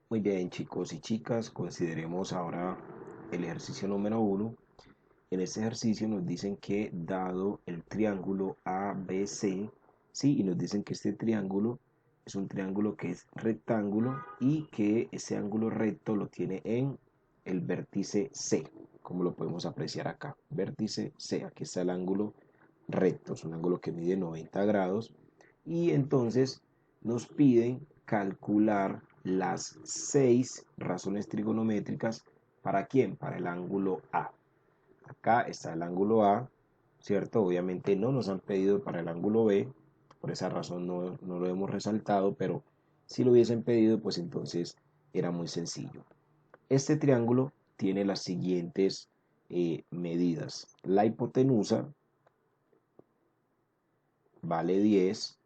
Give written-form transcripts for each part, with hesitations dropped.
Muy bien, chicos y chicas, consideremos ahora el ejercicio número uno. En este ejercicio nos dicen que dado el triángulo ABC, sí, y nos dicen que este triángulo es un triángulo que es rectángulo y que ese ángulo recto lo tiene en el vértice C, como lo podemos apreciar acá. Vértice C, aquí está el ángulo recto, es un ángulo que mide 90 grados y entonces nos piden calcular las 6 razones trigonométricas. ¿Para quién? Para el ángulo A. Acá está el ángulo A, ¿cierto? Obviamente no nos han pedido para el ángulo B, por esa razón no lo hemos resaltado, pero si lo hubiesen pedido, pues entonces era muy sencillo. Este triángulo tiene las siguientes medidas. La hipotenusa vale 10,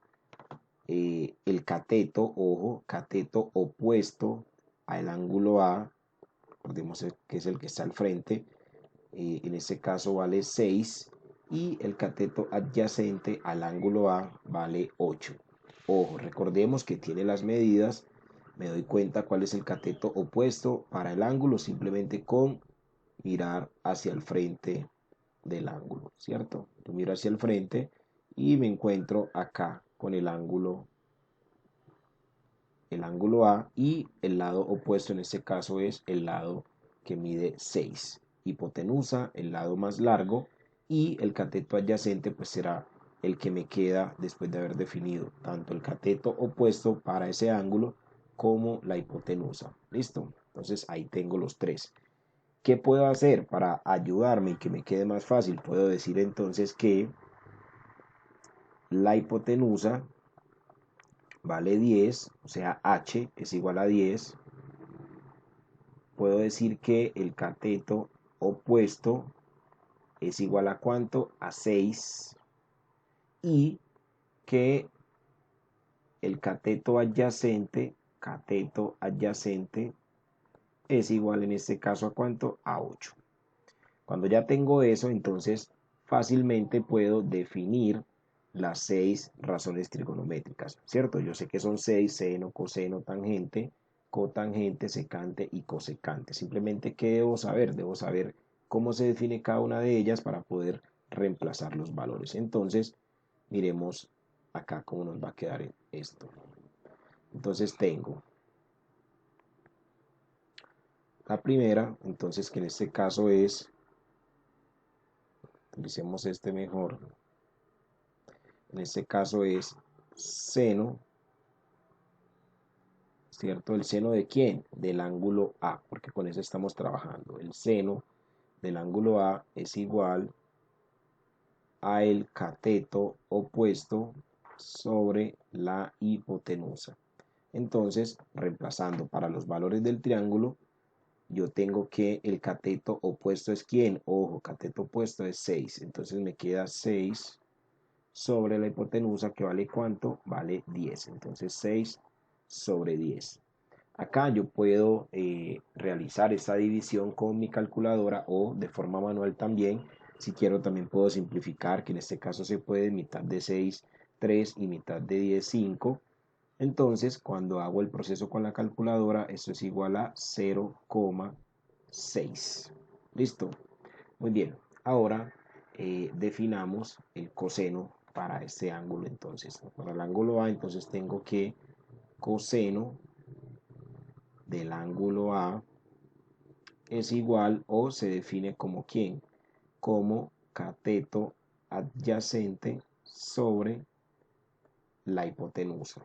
el cateto, ojo, cateto opuesto al ángulo A, recordemos que es el que está al frente, en este caso vale 6 y el cateto adyacente al ángulo A vale 8. Ojo, recordemos que tiene las medidas, me doy cuenta cuál es el cateto opuesto para el ángulo simplemente con mirar hacia el frente del ángulo, ¿cierto? Yo miro hacia el frente y me encuentro acá con el ángulo A y el lado opuesto en este caso es el lado que mide 6. Hipotenusa, el lado más largo, y el cateto adyacente pues será el que me queda después de haber definido tanto el cateto opuesto para ese ángulo como la hipotenusa. ¿Listo? Entonces ahí tengo los tres. ¿Qué puedo hacer para ayudarme y que me quede más fácil? Puedo decir entonces que la hipotenusa vale 10, o sea, h es igual a 10. Puedo decir que el cateto opuesto es igual a ¿cuánto? A 6. Y que el cateto adyacente es igual en este caso a ¿cuánto? A 8. Cuando ya tengo eso, entonces fácilmente puedo definir las 6 razones trigonométricas, ¿cierto? Yo sé que son 6: seno, coseno, tangente, cotangente, secante y cosecante. Simplemente, ¿qué debo saber? Debo saber cómo se define cada una de ellas para poder reemplazar los valores. Entonces, miremos acá cómo nos va a quedar esto. Entonces tengo la primera, entonces que en este caso es, utilicemos este mejor, en este caso es seno, ¿cierto? ¿El seno de quién? Del ángulo A, porque con eso estamos trabajando. El seno del ángulo A es igual a el cateto opuesto sobre la hipotenusa. Entonces, reemplazando para los valores del triángulo, yo tengo que el cateto opuesto es ¿quién? Ojo, cateto opuesto es 6. Entonces me queda 6 sobre la hipotenusa, que vale ¿cuánto? Vale 10. Entonces 6 sobre 10. Acá yo puedo realizar esta división con mi calculadora o de forma manual también. Si quiero también puedo simplificar, que en este caso se puede mitad de 6, 3 y mitad de 10, 5. Entonces, cuando hago el proceso con la calculadora, esto es igual a 0,6. ¿Listo? Muy bien. Ahora definamos el coseno para este ángulo. Entonces, para el ángulo A, entonces tengo que coseno del ángulo A es igual o se define como ¿quién? Como cateto adyacente sobre la hipotenusa.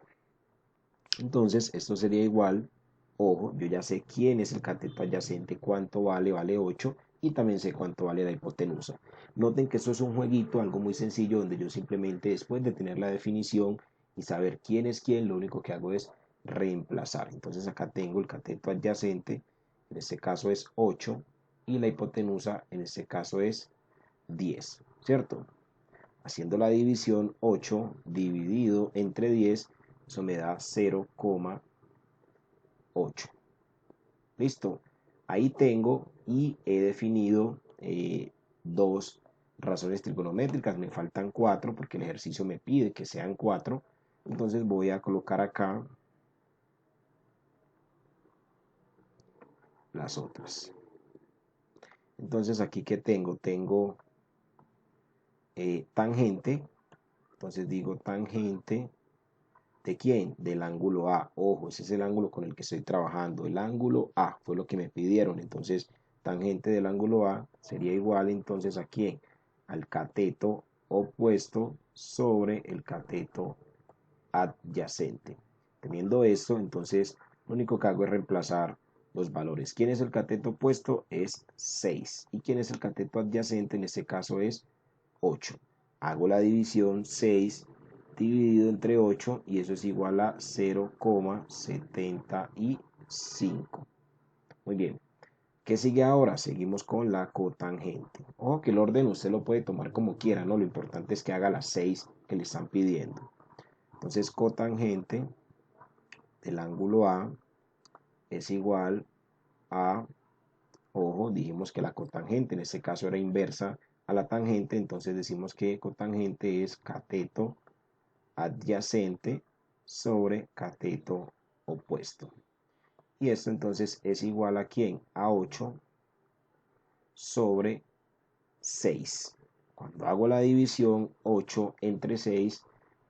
Entonces, esto sería igual, ojo, yo ya sé quién es el cateto adyacente, cuánto vale, vale 8, y también sé cuánto vale la hipotenusa. Noten que esto es un jueguito, algo muy sencillo, donde yo simplemente después de tener la definición y saber quién es quién, lo único que hago es reemplazar. Entonces acá tengo el cateto adyacente, en este caso es 8, y la hipotenusa en este caso es 10, ¿cierto? Haciendo la división, 8 dividido entre 10, eso me da 0,8. Listo. Ahí tengo y he definido dos razones trigonométricas. Me faltan 4 porque el ejercicio me pide que sean 4. Entonces voy a colocar acá las otras. Entonces aquí que tengo tangente, entonces digo tangente ¿de quién? Del ángulo A. Ojo, ese es el ángulo con el que estoy trabajando. El ángulo A fue lo que me pidieron. Entonces, tangente del ángulo A sería igual entonces a quién? Al cateto opuesto sobre el cateto adyacente. Teniendo esto, entonces lo único que hago es reemplazar los valores. ¿Quién es el cateto opuesto? Es 6. ¿Y quién es el cateto adyacente? En este caso es 8. Hago la división 6 dividido entre 8 y eso es igual a 0,75. Muy bien. ¿Qué sigue ahora? Seguimos con la cotangente. Ojo que el orden usted lo puede tomar como quiera, ¿no? Lo importante es que haga las 6 que le están pidiendo. Entonces, cotangente del ángulo A es igual a, ojo, dijimos que la cotangente en este caso era inversa a la tangente, entonces decimos que cotangente es cateto adyacente sobre cateto opuesto. Y esto entonces es igual a ¿quién? A 8 sobre 6. Cuando hago la división 8 entre 6,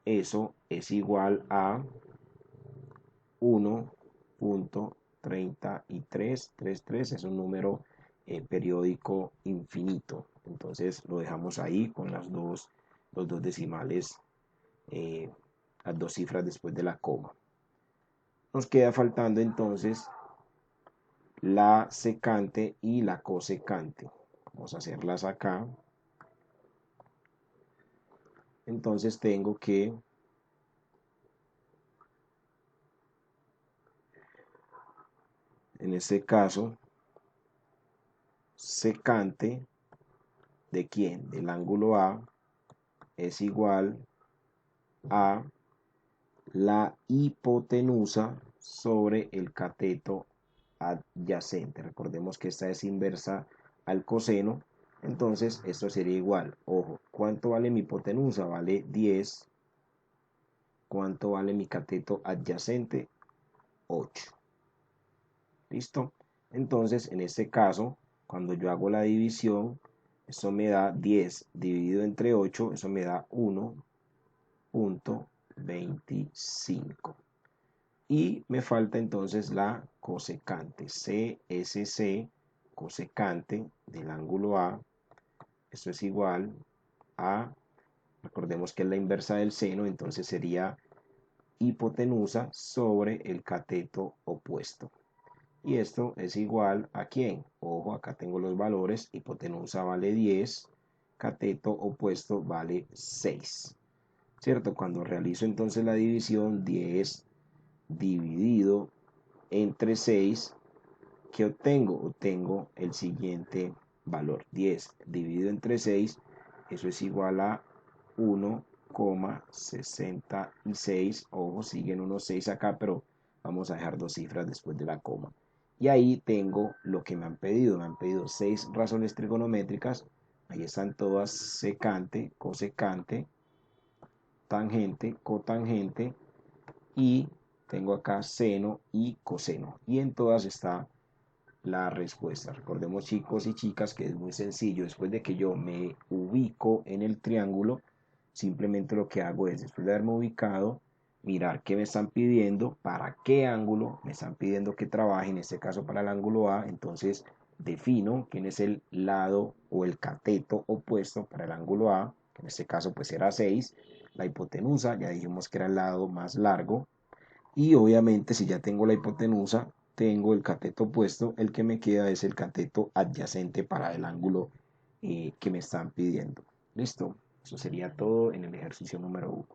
eso es igual a 1,3333. Es un número periódico infinito. Entonces lo dejamos ahí con los dos decimales, las dos cifras después de la coma. Nos queda faltando entonces la secante y la cosecante. Vamos a hacerlas acá. Entonces tengo que en este caso secante de quién? Del ángulo A es igual a la hipotenusa sobre el cateto adyacente. Recordemos que esta es inversa al coseno. Entonces esto sería igual. Ojo, ¿cuánto vale mi hipotenusa? Vale 10. ¿Cuánto vale mi cateto adyacente? 8. ¿Listo? Entonces, en este caso, cuando yo hago la división, eso me da 10 dividido entre 8, eso me da 1,25. Y me falta entonces la cosecante, CSC, cosecante del ángulo A. Esto es igual a, recordemos que es la inversa del seno, entonces sería hipotenusa sobre el cateto opuesto. Y esto es igual a ¿quién? Ojo, acá tengo los valores. Hipotenusa vale 10, cateto opuesto vale 6. ¿Cierto? Cuando realizo entonces la división, 10 dividido entre 6, ¿qué obtengo? Obtengo el siguiente valor. 10 dividido entre 6, eso es igual a 1,66. Ojo, siguen unos 6 acá, pero vamos a dejar dos cifras después de la coma. Y ahí tengo lo que me han pedido. Me han pedido 6 razones trigonométricas. Ahí están todas: secante, cosecante, tangente, cotangente, y tengo acá seno y coseno. Y en todas está la respuesta. Recordemos, chicos y chicas, que es muy sencillo. Después de que yo me ubico en el triángulo, simplemente lo que hago es, después de haberme ubicado, mirar qué me están pidiendo, para qué ángulo me están pidiendo que trabaje, en este caso para el ángulo A. Entonces defino quién es el lado o el cateto opuesto para el ángulo A, que en este caso pues era 6. La hipotenusa, ya dijimos que era el lado más largo. Y obviamente si ya tengo la hipotenusa, tengo el cateto opuesto, el que me queda es el cateto adyacente para el ángulo que me están pidiendo. Listo, eso sería todo en el ejercicio número 1.